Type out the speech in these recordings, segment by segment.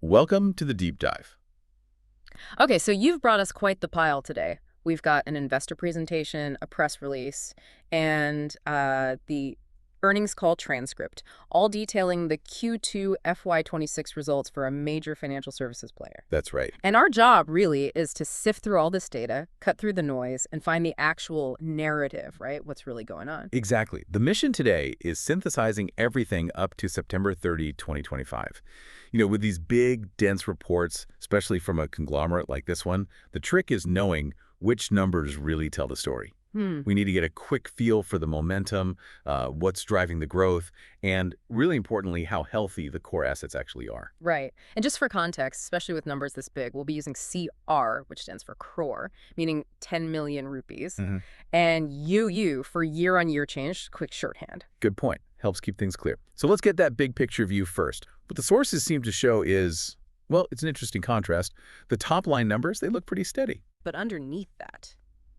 Welcome to the deep dive. Okay, so you've brought us quite the pile today. We've got an investor presentation, a press release, and the earnings call transcript, all detailing the Q2 FY26 results for a major financial services player. That's right. And our job, really, is to sift through all this data, cut through the noise, and find the actual narrative, right? What's really going on. Exactly. The mission today is synthesizing everything up to September 30, 2025. With these big, dense reports, especially from a conglomerate like this one, the trick is knowing which numbers really tell the story. We need to get a quick feel for the momentum, what's driving the growth, and really importantly, how healthy the core assets actually are. Right. And just for context, especially with numbers this big, we'll be using CR, which stands for crore, meaning 10 million rupees, and UU for year-on-year change, quick shorthand. Good point. Helps keep things clear. So let's get that big picture view first. What the sources seem to show is, well, it's an interesting contrast. The top-line numbers, they look pretty steady. But underneath that,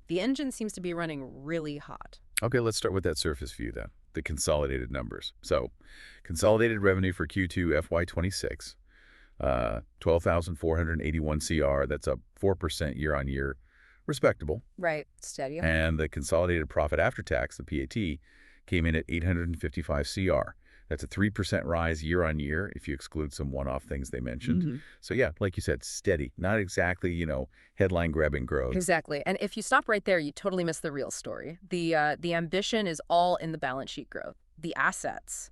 the engine seems to be running really hot. Okay, let's start with that surface view then, the consolidated numbers. So, consolidated revenue for Q2 FY26, 12,481 CR, that's up 4% year-on-year, respectable. Right, steady. And the consolidated profit after tax, the PAT, came in at 855 CR. That's a 3% rise year-on-year if you exclude some one-off things they mentioned. So yeah, like you said, steady. Not exactly, headline-grabbing growth. Exactly. And if you stop right there, you totally miss the real story. The ambition is all in the balance sheet growth. The assets.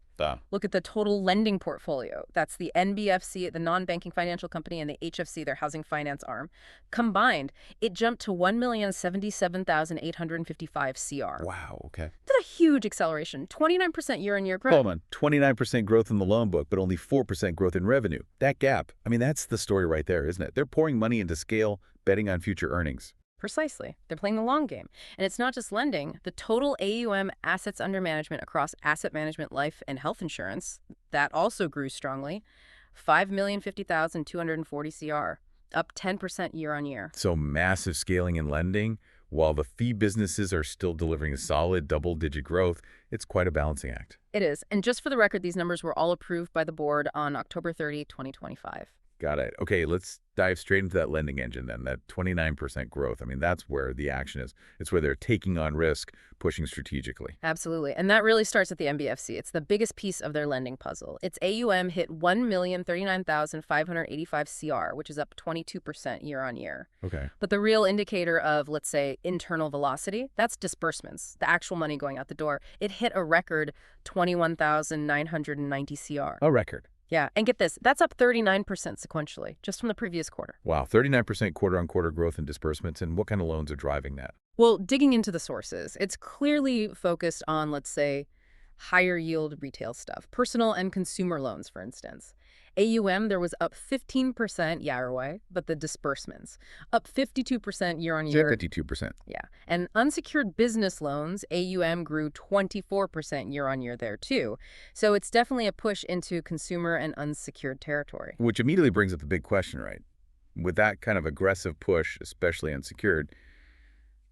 Look at the total lending portfolio. That's the NBFC, the non-banking financial company, and the HFC, their housing finance arm. Combined, it jumped to 1,077,855 CR. Wow, okay. That's a huge acceleration. 29% year-on-year growth. Hold on, 29% growth in the loan book, but only 4% growth in revenue. That gap, that's the story right there, isn't it? They're pouring money into scale, betting on future earnings. Precisely. They're playing the long game. And it's not just lending. The total AUM assets under management across asset management, life, and health insurance, that also grew strongly. 5,050,240 CR, up 10% year-on-year. So massive scaling in lending, while the fee businesses are still delivering solid double-digit growth. It's quite a balancing act. It is. And just for the record, these numbers were all approved by the board on October 30, 2025. Got it. Okay, let's dive straight into that lending engine then, that 29% growth. That's where the action is. It's where they're taking on risk, pushing strategically. Absolutely. And that really starts at the NBFC. It's the biggest piece of their lending puzzle. Its AUM hit 1,039,585 CR, which is up 22% year-on-year. Okay. But the real indicator of, let's say, internal velocity, that's disbursements, the actual money going out the door. It hit a record 21,990 CR. A record. Yeah, and get this, that's up 39% sequentially, just from the previous quarter. Wow, 39% quarter-on-quarter growth in disbursements, and what kind of loans are driving that? Well, digging into the sources, it's clearly focused on, let's say, higher yield retail stuff, personal and consumer loans, for instance. AUM, there was up 15% year-away, but the disbursements, up 52% year-on-year. 52%. Yeah. And unsecured business loans, AUM grew 24% year-on-year there, too. So it's definitely a push into consumer and unsecured territory. Which immediately brings up the big question, right? With that kind of aggressive push, especially unsecured,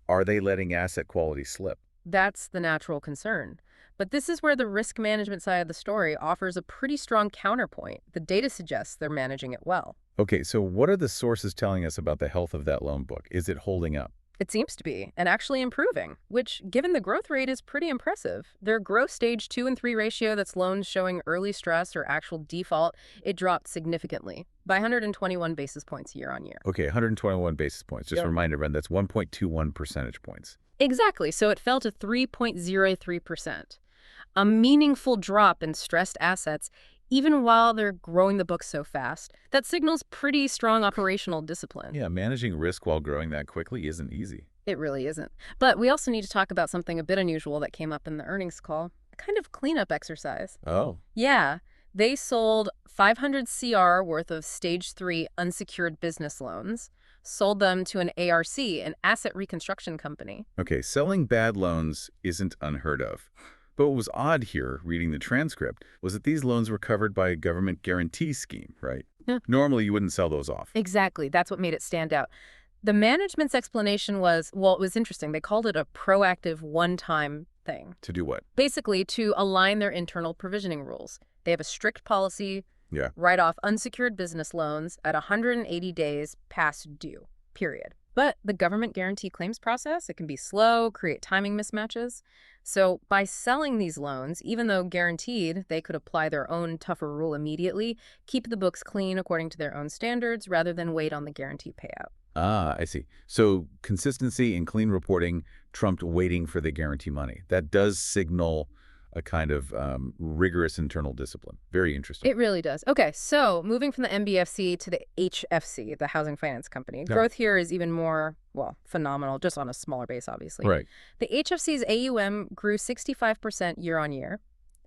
are they letting asset quality slip? That's the natural concern. But this is where the risk management side of the story offers a pretty strong counterpoint. The data suggests they're managing it well. Okay, so what are the sources telling us about the health of that loan book? Is it holding up? It seems to be, and actually improving, which, given the growth rate, is pretty impressive. Their growth stage 2 and 3 ratio, that's loans showing early stress or actual default, it dropped significantly by 121 basis points year-on-year. Okay, 121 basis points. Just a reminder, everyone, that's 1.21 percentage points. Exactly, so it fell to 3.03%. A meaningful drop in stressed assets, even while they're growing the book so fast. That signals pretty strong operational discipline. Yeah, managing risk while growing that quickly isn't easy. It really isn't. But we also need to talk about something a bit unusual that came up in the earnings call. A kind of cleanup exercise. Oh. Yeah. They sold 500 CR worth of Stage 3 unsecured business loans, sold them to an ARC, an asset reconstruction company. Okay, selling bad loans isn't unheard of. But what was odd here, reading the transcript, was that these loans were covered by a government guarantee scheme, right? Yeah. Normally, you wouldn't sell those off. Exactly. That's what made it stand out. The management's explanation was, well, it was interesting. They called it a proactive one-time thing. To do what? Basically, to align their internal provisioning rules. They have a strict policy Yeah. Write off unsecured business loans at 180 days past due, period. But the government guarantee claims process, it can be slow, create timing mismatches. So by selling these loans, even though guaranteed, they could apply their own tougher rule immediately, keep the books clean according to their own standards rather than wait on the guarantee payout. Ah, I see. So consistency and clean reporting trumped waiting for the guarantee money. That does signal a kind of rigorous internal discipline. Very interesting. It really does. Okay, so moving from the NBFC to the HFC, the Housing Finance Company, Yeah. growth here is even more, well, phenomenal, just on a smaller base, obviously. Right. The HFC's AUM grew 65% year on year,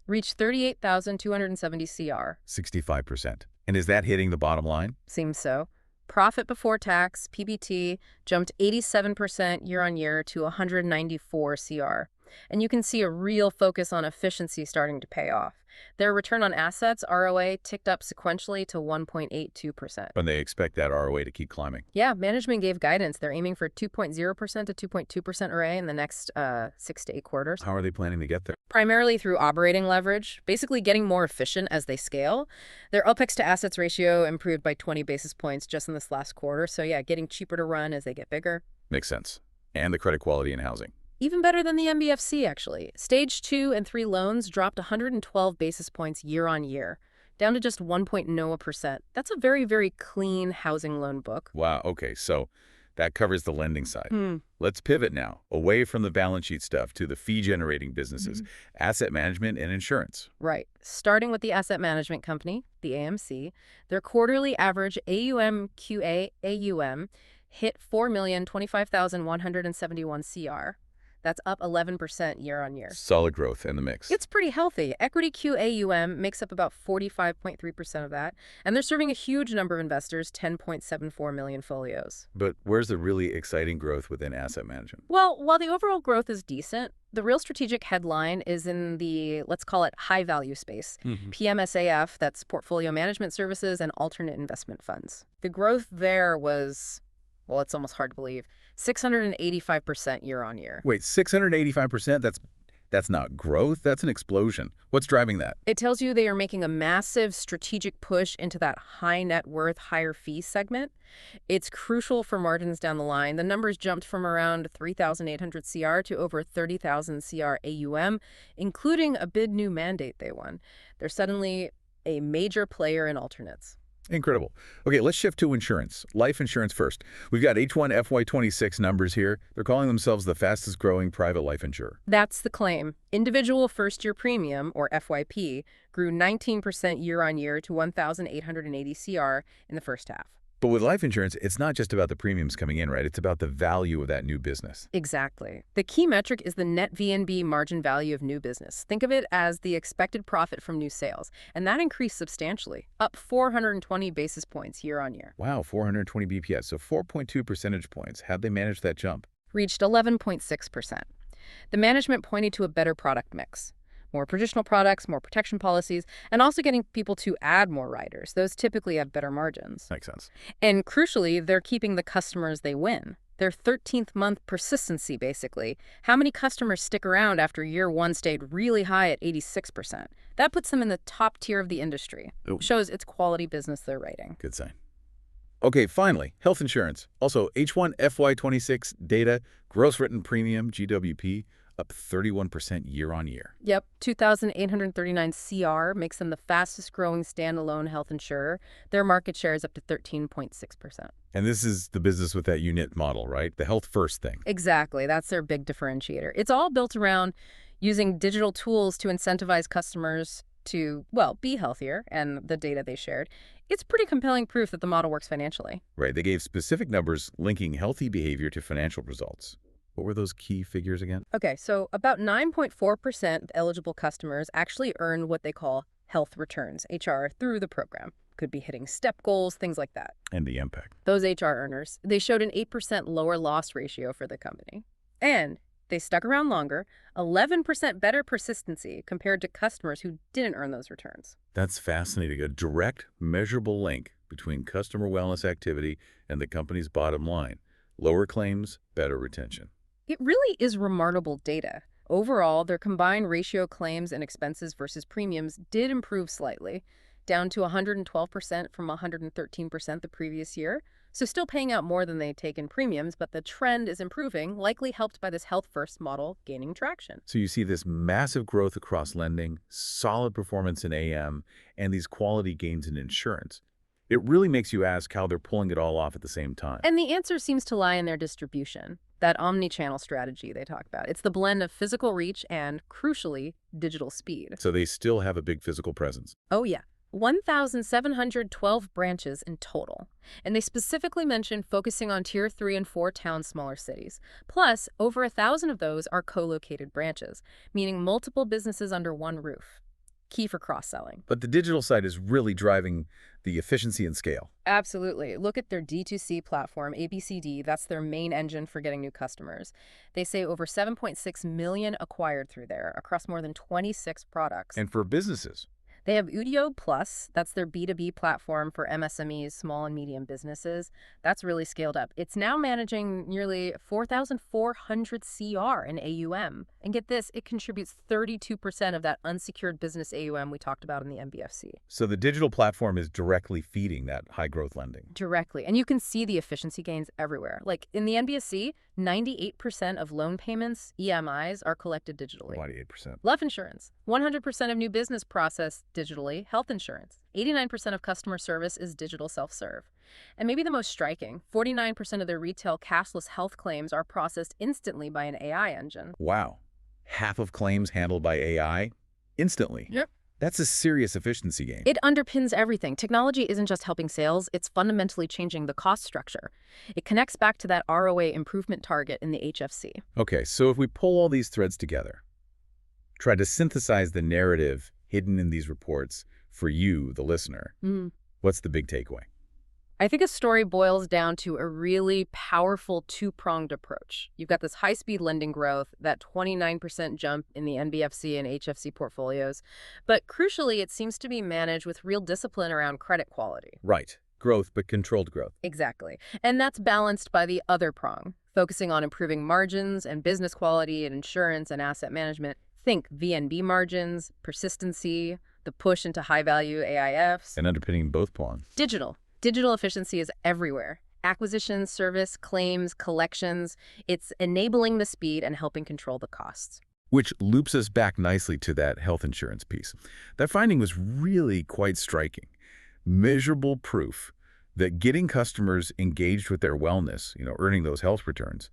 reached 38,270 CR. 65%. And is that hitting the bottom line? Seems so. Profit before tax, PBT, jumped 87% year on year to 194 CR. And you can see a real focus on efficiency starting to pay off. Their return on assets, ROA, ticked up sequentially to 1.82%. And they expect that ROA to keep climbing. Yeah, management gave guidance. They're aiming for 2.0% to 2.2% ROA in the next 6 to 8 quarters. How are they planning to get there? Primarily through operating leverage, basically getting more efficient as they scale. Their OPEX to assets ratio improved by 20 basis points just in this last quarter. So yeah, getting cheaper to run as they get bigger. Makes sense. And the credit quality in housing. Even better than the NBFC, actually. Stage 2 and 3 loans dropped 112 basis points year on year, down to just 1.0%. That's a very, very clean housing loan book. Wow. Okay. So that covers the lending side. Let's pivot now away from the balance sheet stuff to the fee-generating businesses, asset management and insurance. Right. Starting with the asset management company, the AMC, their quarterly average AUM hit 4,025,171 CR. That's up 11% year on year. Solid growth in the mix. It's pretty healthy. Equity QAUM makes up about 45.3% of that, and they're serving a huge number of investors, 10.74 million folios. But where's the really exciting growth within asset management? Well, while the overall growth is decent, the real strategic headline is in the, let's call it, high-value space. PMSAF, that's portfolio management services and alternate investment funds. The growth there was, well, it's almost hard to believe, 685% year on year. Wait, 685%? That's not growth, that's an explosion. What's driving that? It tells you they are making a massive strategic push into that high net worth, higher fee segment. It's crucial for margins down the line. The numbers jumped from around 3,800 CR to over 30,000 CR AUM, including a big new mandate they won. They're suddenly a major player in alternates. Incredible. Okay, let's shift to insurance. Life insurance first. We've got H1 FY26 numbers here. They're calling themselves the fastest growing private life insurer. That's the claim. Individual first-year premium, or FYP, grew 19% year on year to 1,880 CR in the first half. But with life insurance, it's not just about the premiums coming in, right? It's about the value of that new business. Exactly. The key metric is the net VNB margin value of new business. Think of it as the expected profit from new sales. And that increased substantially, up 420 basis points year on year. Wow, 420 BPS, so 4.2 percentage points. How'd they manage that jump? Reached 11.6%. The management pointed to a better product mix. More traditional products, more protection policies, and also getting people to add more riders. Those typically have better margins. Makes sense. And crucially, they're keeping the customers they win. Their 13th month persistency, basically. How many customers stick around after year one stayed really high at 86%? That puts them in the top tier of the industry. Ooh. Shows it's quality business they're writing. Good sign. Okay, finally, health insurance. Also, H1 FY26 data, gross written premium, GWP, up 31% year on year. Yep, 2,839 CR makes them the fastest growing standalone health insurer. Their market share is up to 13.6%. And this is the business with that unit model, right? The health first thing. Exactly. That's their big differentiator. It's all built around using digital tools to incentivize customers to, well, be healthier, and the data they shared. It's pretty compelling proof that the model works financially. Right. They gave specific numbers linking healthy behavior to financial results. What were those key figures again? Okay, so about 9.4% of eligible customers actually earn what they call health returns, HR, through the program. Could be hitting step goals, things like that. And the impact. Those HR earners, they showed an 8% lower loss ratio for the company. And they stuck around longer, 11% better persistency compared to customers who didn't earn those returns. That's fascinating. A direct, measurable link between customer wellness activity and the company's bottom line. Lower claims, better retention. It really is remarkable data. Overall, their combined ratio claims and expenses versus premiums did improve slightly. down to 112% from 113% the previous year. So still paying out more than they take in premiums, but the trend is improving, likely helped by this health-first model gaining traction. So you see this massive growth across lending, solid performance in AM, and these quality gains in insurance. It really makes you ask how they're pulling it all off at the same time. And the answer seems to lie in their distribution, that omni-channel strategy they talk about. It's the blend of physical reach and, crucially, digital speed. So they still have a big physical presence. Oh, yeah. 1,712 branches in total. And they specifically mention focusing on Tier 3 and 4 town smaller cities. Plus, over 1,000 of those are co-located branches, meaning multiple businesses under one roof. Key for cross-selling. But the digital side is really driving the efficiency and scale. Absolutely. Look at their D2C platform, ABCD. That's their main engine for getting new customers. They say over 7.6 million acquired through there across more than 26 products. And for businesses, they have Udio Plus. That's their B2B platform for MSMEs, small and medium businesses. That's really scaled up. It's now managing nearly 4,400 CR in AUM. And get this, it contributes 32% of that unsecured business AUM we talked about in the NBFC. So the digital platform is directly feeding that high-growth lending. Directly. And you can see the efficiency gains everywhere. Like in the NBFC, 98% of loan payments, EMIs, are collected digitally. 98%. Life insurance. 100% of new business processed digitally. Health insurance. 89% of customer service is digital self-serve. And maybe the most striking, 49% of their retail cashless health claims are processed instantly by an AI engine. Wow. Half of claims handled by AI instantly. Yep. That's a serious efficiency gain. It underpins everything. Technology isn't just helping sales, it's fundamentally changing the cost structure. It connects back to that ROA improvement target in the HFC. Okay, so if we pull all these threads together, try to synthesize the narrative hidden in these reports for you, the listener, what's the big takeaway? I think a story boils down to a really powerful two-pronged approach. You've got this high-speed lending growth, that 29% jump in the NBFC and HFC portfolios, but crucially, it seems to be managed with real discipline around credit quality. Right. Growth, but controlled growth. Exactly. And that's balanced by the other prong, focusing on improving margins and business quality and insurance and asset management. Think VNB margins, persistency, the push into high-value AIFs. And underpinning both prongs. Digital. Digital efficiency is everywhere. Acquisition, service, claims, collections. It's enabling the speed and helping control the costs. Which loops us back nicely to that health insurance piece. That finding was really quite striking. Measurable proof that getting customers engaged with their wellness, earning those health returns,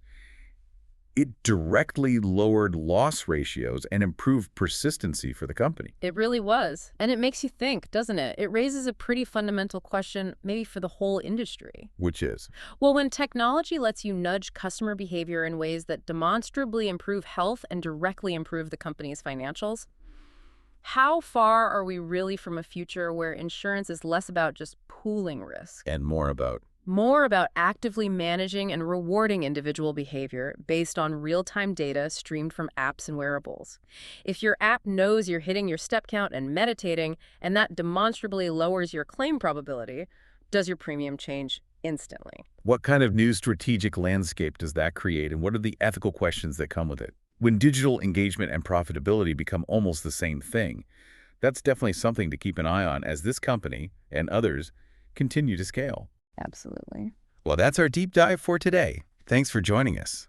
it directly lowered loss ratios and improved persistency for the company. It really was. And it makes you think, doesn't it? It raises a pretty fundamental question, maybe for the whole industry. Which is? Well, when technology lets you nudge customer behavior in ways that demonstrably improve health and directly improve the company's financials, how far are we really from a future where insurance is less about just pooling risk? And more about actively managing and rewarding individual behavior based on real-time data streamed from apps and wearables. If your app knows you're hitting your step count and meditating, and that demonstrably lowers your claim probability, does your premium change instantly? What kind of new strategic landscape does that create, and what are the ethical questions that come with it? When digital engagement and profitability become almost the same thing, that's definitely something to keep an eye on as this company and others continue to scale. Absolutely. Well, that's our deep dive for today. Thanks for joining us.